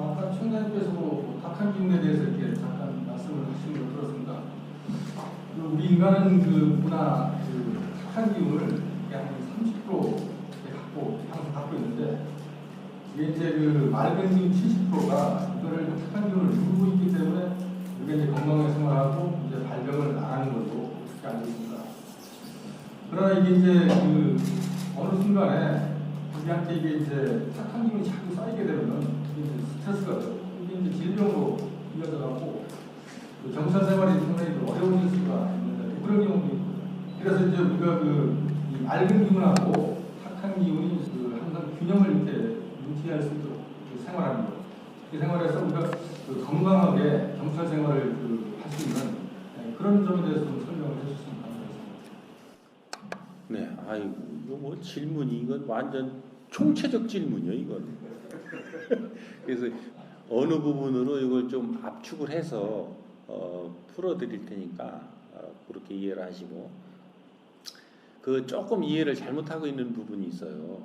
아까 총장님께서 뭐 탁한 기운에 대해서 이렇게 잠깐 말씀을 하시는 걸 들었습니다. 우리 인간은 그 문화 그 탁한 기운을 약 30% 항상 갖고 있는데, 이게 이제 그 맑은 기운 70%가 이거를 탁한 기운을 누르고 있기 때문에 이게 이제 건강하게 생활하고 이제 발병을 안 하는 걸로 그렇게 알고 있습니다. 그러나 이게 이제 그 어느 순간에 우리한테 이게 이제 탁한 기운이 자꾸 쌓이게 되면 이게 스트레스가 돼요. 이게 이제 질병으로 이어져 가고 그 정신 생활이 상당히 어려워질 수가 있는데 그런 경우도 있고, 그래서 이제 우리가 이 맑은 기운하고 탁한 기운이 그 항상 균형을 이렇게 유지할 수 있도록 생활하는 거예요. 그 생활에서 우리가 그 건강하게 경찰 생활을 할 수 있는 그런 점에 대해서 좀 설명을 해주시면 감사하겠습니다. 네, 아이고, 이거 뭐 질문이 이건 완전 총체적 질문이요, 이건. 그래서 어느 부분으로 이걸 좀 압축을 해서 풀어드릴 테니까 그렇게 이해를 하시고, 그 조금 이해를 잘못하고 있는 부분이 있어요.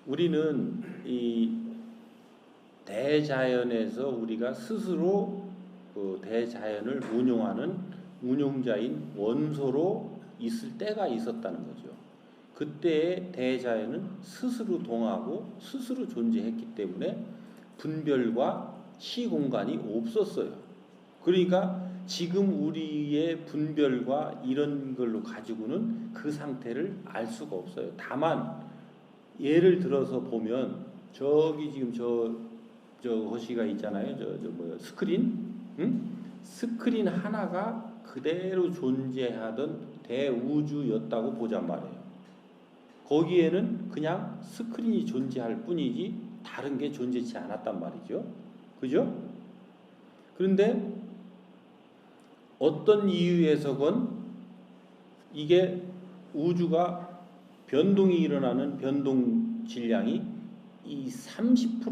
우리는 이 대자연에서 우리가 스스로 그 대자연을 운용하는 운용자인 원소로 있을 때가 있었다는 거죠. 그때의 대자연은 스스로 동하고 스스로 존재했기 때문에 분별과 시공간이 없었어요. 그러니까 지금 우리의 분별과 이런 걸로 가지고는 그 상태를 알 수가 없어요. 다만 예를 들어서 보면 저기 지금 저 호시가 있잖아요. 스크린, 응? 스크린 하나가 그대로 존재하던 대우주였다고 보잔 말이에요. 거기에는 그냥 스크린이 존재할 뿐이지 다른 게 존재치 않았단 말이죠. 그죠? 그런데 어떤 이유에서건 이게 우주가 변동이 일어나는 변동 질량이 이 30%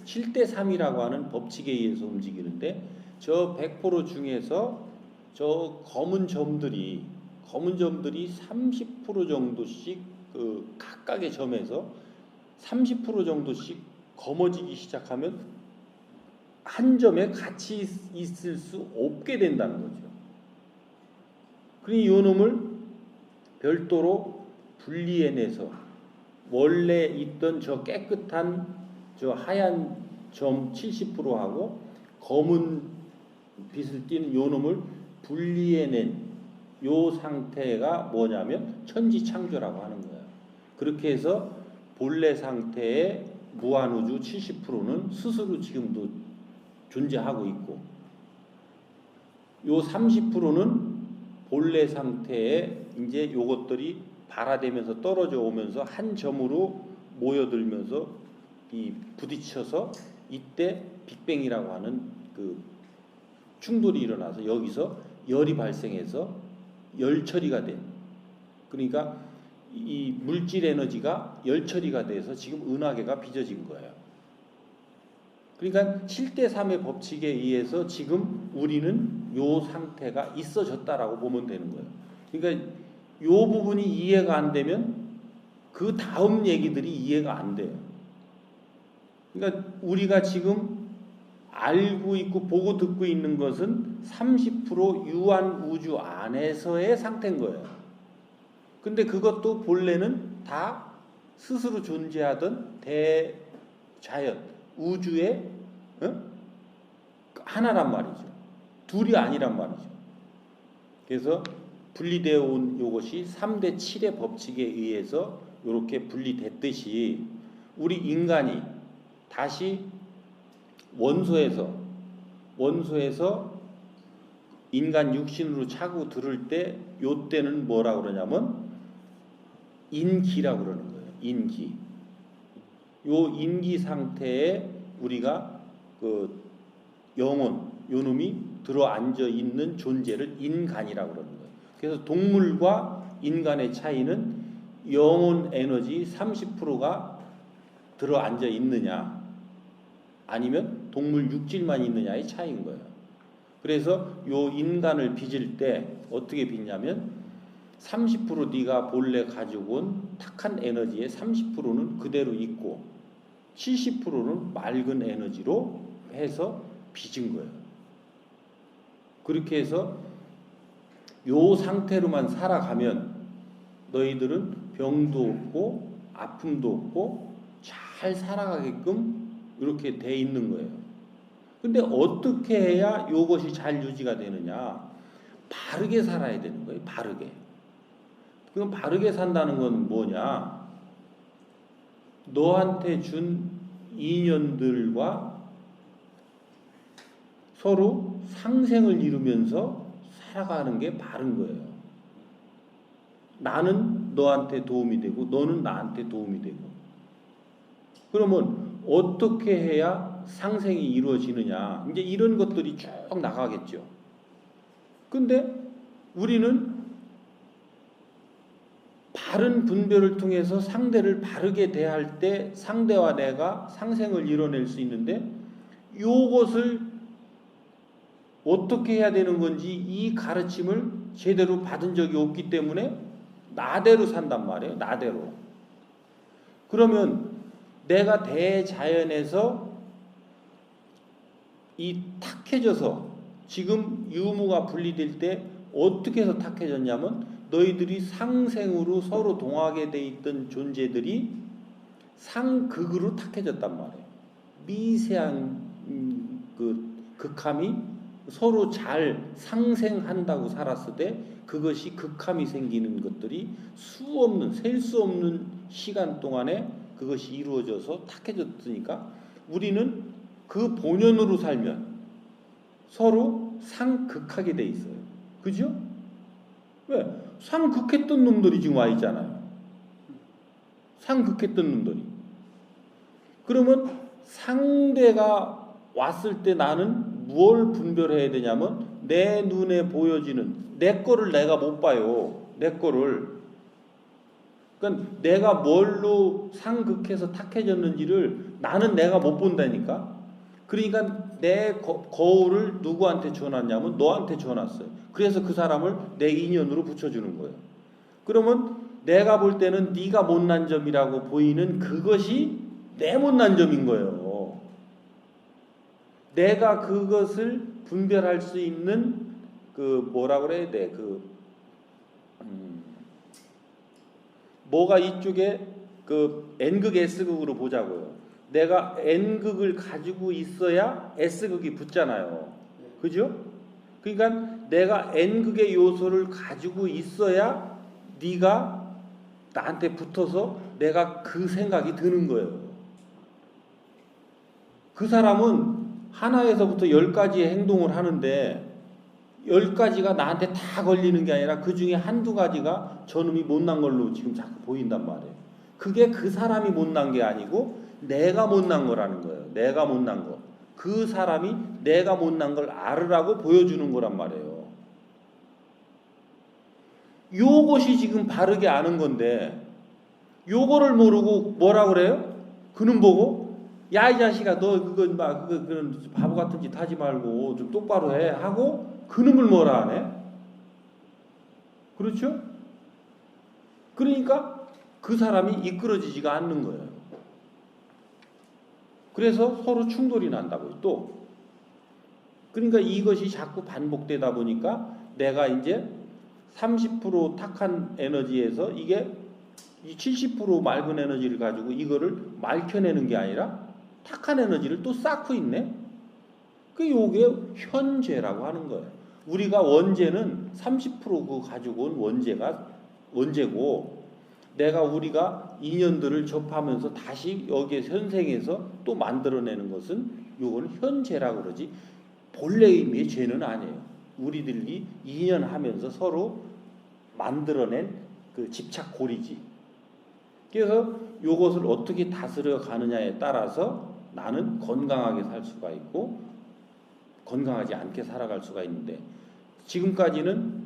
7대3이라고 하는 법칙에 의해서 움직이는데, 저 100% 중에서 저 검은 점들이 30% 정도씩 그 각각의 점에서 30% 정도씩 검어지기 시작하면 한 점에 같이 있을 수 없게 된다는 거죠. 그러니 요 놈을 별도로 분리해내서 원래 있던 저 깨끗한 저 하얀 점 70%하고 검은 빛을 띠는 요 놈을 분리해낸 요 상태가 뭐냐면 천지창조라고 하는 거예요. 그렇게 해서 본래 상태의 무한우주 70%는 스스로 지금도 존재하고 있고, 요 30%는 본래 상태에 이제 요것들이 발화되면서 떨어져 오면서 한 점으로 모여들면서 이 부딪혀서 이때 빅뱅이라고 하는 그 충돌이 일어나서 여기서 열이 발생해서 열 처리가 된, 그러니까 이 물질 에너지가 열 처리가 돼서 지금 은하계가 빚어진 거예요. 그러니까 7대3의 법칙에 의해서 지금 우리는 요 상태가 있어졌다라고 보면 되는 거예요. 그러니까 요 부분이 이해가 안 되면 그 다음 얘기들이 이해가 안 돼요. 그러니까 우리가 지금 알고 있고 보고 듣고 있는 것은 30% 유한 우주 안에서의 상태인 거예요. 근데 그것도 본래는 다 스스로 존재하던 대자연, 우주의 하나란 말이죠. 둘이 아니란 말이죠. 그래서 분리되어 온 이것이 3대 7의 법칙에 의해서 이렇게 분리됐듯이 우리 인간이 다시 원소에서 인간 육신으로 차고 들을 때 요때는 뭐라고 그러냐면 인기라고 그러는 거예요. 인기. 요 인기 상태에 우리가 그 영혼, 요놈이 들어앉아 있는 존재를 인간이라고 그러는 거예요. 그래서 동물과 인간의 차이는 영혼 에너지 30%가 들어앉아 있느냐 아니면 동물 육질만 있느냐의 차이인 거예요. 그래서 요 인간을 빚을 때 어떻게 빚냐면 30% 네가 본래 가지고 온 탁한 에너지의 30%는 그대로 있고 70%는 맑은 에너지로 해서 빚은 거예요. 그렇게 해서 요 상태로만 살아가면 너희들은 병도 없고 아픔도 없고 잘 살아가게끔 이렇게 돼 있는 거예요. 근데 어떻게 해야 요것이 잘 유지가 되느냐? 바르게 살아야 되는 거예요. 바르게. 그럼 바르게 산다는 건 뭐냐? 너한테 준 인연들과 서로 상생을 이루면서 살아가는 게 바른 거예요. 나는 너한테 도움이 되고 너는 나한테 도움이 되고. 그러면 어떻게 해야 상생이 이루어지느냐? 이제 이런 것들이 쭉 나가겠죠. 근데 우리는 바른 분별을 통해서 상대를 바르게 대할 때 상대와 내가 상생을 이뤄낼 수 있는데 요것을 어떻게 해야 되는 건지 이 가르침을 제대로 받은 적이 없기 때문에 나대로 산단 말이에요. 나대로. 그러면 내가 대자연에서 이 탁해져서 지금 유무가 분리될 때 어떻게 해서 탁해졌냐면 너희들이 상생으로 서로 동하게 돼 있던 존재들이 상극으로 탁해졌단 말이에요. 미세한 그 극함이 서로 잘 상생한다고 살았을 때 그것이 극함이 생기는 것들이 셀 수 없는 시간 동안에 그것이 이루어져서 탁해졌으니까 우리는 그 본연으로 살면 서로 상극하게 돼 있어요. 그죠? 왜? 상극했던 놈들이 지금 와 있잖아요. 상극했던 놈들이. 그러면 상대가 왔을 때 나는 뭘 분별해야 되냐면 내 눈에 보여지는 내 거를 내가 못 봐요. 내 거를. 그러니까 내가 뭘로 상극해서 탁해졌는지를 나는 내가 못 본다니까. 그러니까 내 거울을 누구한테 줘놨냐면 너한테 줘놨어요. 그래서 그 사람을 내 인연으로 붙여주는 거예요. 그러면 내가 볼 때는 네가 못난 점이라고 보이는 그것이 내 못난 점인 거예요. 내가 그것을 분별할 수 있는 그 뭐라 그래야 돼? 뭐가 이쪽에 그 N극 S극으로 보자고요. 내가 N극을 가지고 있어야 S극이 붙잖아요. 그죠? 그러니까 내가 N극의 요소를 가지고 있어야 네가 나한테 붙어서 내가 그 생각이 드는 거예요. 그 사람은 하나에서부터 10가지의 행동을 하는데 10가지가 나한테 다 걸리는 게 아니라 그 중에 한두 가지가 저놈이 못난 걸로 지금 자꾸 보인단 말이에요. 그게 그 사람이 못난 게 아니고 내가 못난 거라는 거예요. 내가 못난 거. 그 사람이 내가 못난 걸 알으라고 보여주는 거란 말이에요. 요것이 지금 바르게 아는 건데 요거를 모르고 뭐라 그래요? 그는 보고 야 이 자식아 너 그런 바보 같은 짓 하지 말고 좀 똑바로 해 하고 그놈을 뭐라 하네? 그렇죠? 그러니까 그 사람이 이끌어지지가 않는 거예요. 그래서 서로 충돌이 난다고요. 또 그러니까 이것이 자꾸 반복되다 보니까 내가 이제 30% 탁한 에너지에서 이게 이 70% 맑은 에너지를 가지고 이거를 맑혀내는 게 아니라 탁한 에너지를 또 쌓고 있네. 그 요게 현재라고 하는 거예요. 우리가 원재는 30% 가지고 온 원재고 우리가 인연들을 접하면서 다시 여기에 현생에서 또 만들어내는 것은 요건 현재라고 그러지 본래 의미의 죄는 아니에요. 우리들이 인연하면서 서로 만들어낸 그 집착고리지. 그래서 요것을 어떻게 다스려 가느냐에 따라서 나는 건강하게 살 수가 있고 건강하지 않게 살아갈 수가 있는데 지금까지는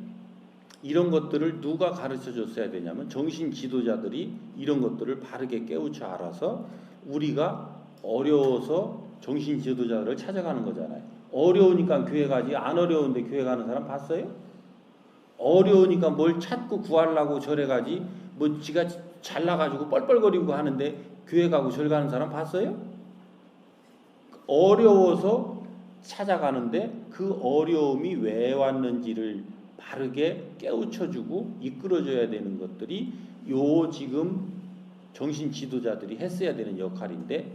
이런 것들을 누가 가르쳐 줬어야 되냐면 정신 지도자들이 이런 것들을 바르게 깨우쳐 알아서 우리가 어려워서 정신 지도자들을 찾아가는 거잖아요. 어려우니까 교회 가지 안 어려운데 교회 가는 사람 봤어요? 어려우니까 뭘 찾고 구하려고 절에 가지 뭐 지가 잘나가지고 뻘뻘거리고 하는데 교회 가고 절 가는 사람 봤어요? 어려워서 찾아가는데 그 어려움이 왜 왔는지를 바르게 깨우쳐주고 이끌어줘야 되는 것들이 요 지금 정신 지도자들이 했어야 되는 역할인데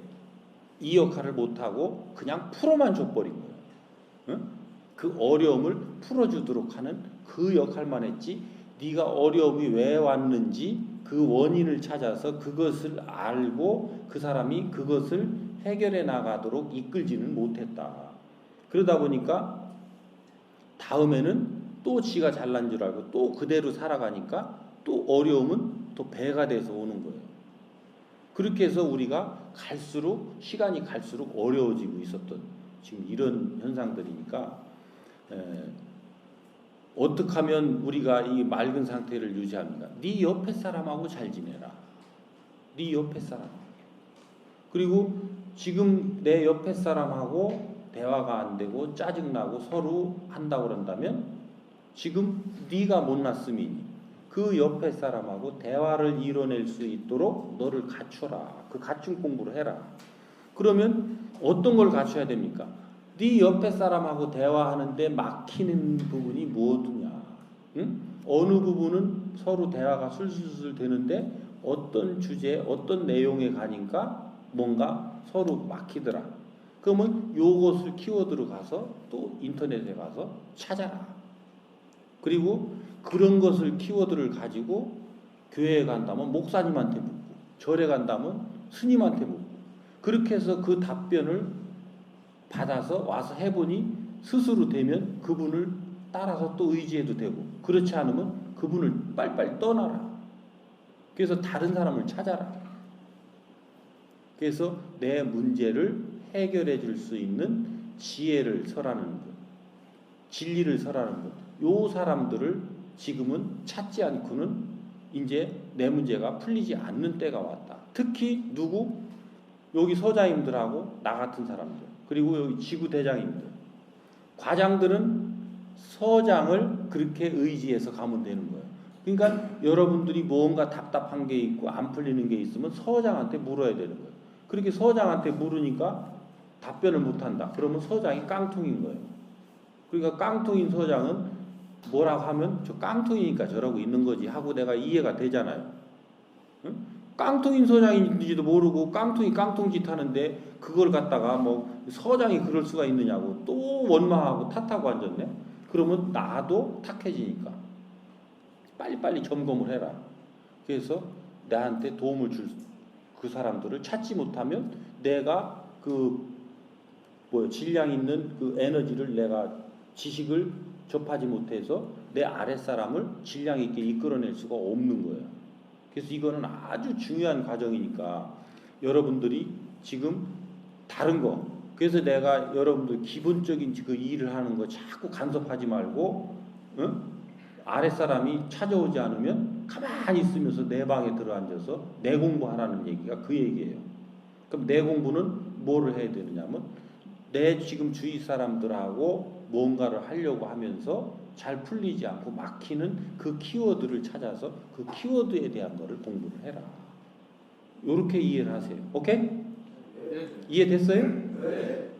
이 역할을 못하고 그냥 풀어만 줘버린 거예요. 응? 그 어려움을 풀어주도록 하는 그 역할만 했지 네가 어려움이 왜 왔는지 그 원인을 찾아서 그것을 알고 그 사람이 그것을 해결해 나가도록 이끌지는 못했다. 그러다 보니까 다음에는 또 지가 잘난 줄 알고 또 그대로 살아가니까 또 어려움은 또 배가 돼서 오는 거예요. 그렇게 해서 우리가 갈수록 시간이 갈수록 어려워지고 있었던 지금 이런 현상들이니까 어떻게 하면 우리가 이 맑은 상태를 유지합니까? 네 옆에 사람하고 잘 지내라. 네 옆에 사람. 그리고 지금 내 옆에 사람하고 대화가 안 되고 짜증나고 서로 한다고 그런다면 지금 네가 못났음이니 그 옆에 사람하고 대화를 이뤄낼 수 있도록 너를 갖춰라. 그 갖춤 공부를 해라. 그러면 어떤 걸 갖춰야 됩니까? 네 옆에 사람하고 대화하는데 막히는 부분이 뭐더냐? 응? 어느 부분은 서로 대화가 술술술 되는데 어떤 주제, 어떤 내용에 가니까 뭔가 서로 막히더라. 그러면 요것을 키워드로 가서 또 인터넷에 가서 찾아라. 그리고 그런 것을 키워드를 가지고 교회에 간다면 목사님한테 묻고 절에 간다면 스님한테 묻고 그렇게 해서 그 답변을 받아서 와서 해보니 스스로 되면 그분을 따라서 또 의지해도 되고 그렇지 않으면 그분을 빨리빨리 떠나라. 그래서 다른 사람을 찾아라. 그래서 내 문제를 해결해 줄 수 있는 지혜를 설하는 것, 진리를 설하는 것. 요 사람들을 지금은 찾지 않고는 이제 내 문제가 풀리지 않는 때가 왔다. 특히 누구? 여기 서장님들하고 나 같은 사람들, 그리고 여기 지구대장님들, 과장들은 서장을 그렇게 의지해서 가면 되는 거예요. 그러니까 여러분들이 뭔가 답답한 게 있고 안 풀리는 게 있으면 서장한테 물어야 되는 거예요. 그렇게 서장한테 물으니까 답변을 못한다. 그러면 서장이 깡통인 거예요. 그러니까 깡통인 서장은 뭐라고 하면 저 깡통이니까 저러고 있는 거지 하고 내가 이해가 되잖아요. 응? 깡통인 서장인지도 모르고 깡통이 깡통짓 하는데 그걸 갖다가 뭐 서장이 그럴 수가 있느냐고 또 원망하고 탓하고 앉았네. 그러면 나도 탁해지니까 빨리빨리 점검을 해라. 그래서 나한테 도움을 줄 그 사람들을 찾지 못하면 내가 질량 있는 그 에너지를 내가 지식을 접하지 못해서 내 아랫사람을 질량 있게 이끌어낼 수가 없는 거예요. 그래서 이거는 아주 중요한 과정이니까 여러분들이 지금 다른 거, 그래서 내가 여러분들 기본적인 그 일을 하는 거 자꾸 간섭하지 말고 아랫사람이 찾아오지 않으면 가만히 있으면서 내 방에 들어앉아서 내 공부하라는 얘기가 그 얘기예요. 그럼 내 공부는 뭐를 해야 되느냐면 내 지금 주위 사람들하고 뭔가를 하려고 하면서 잘 풀리지 않고 막히는 그 키워드를 찾아서 그 키워드에 대한 거를 공부를 해라. 이렇게 이해를 하세요. 오케이? 네. 이해됐어요? 네.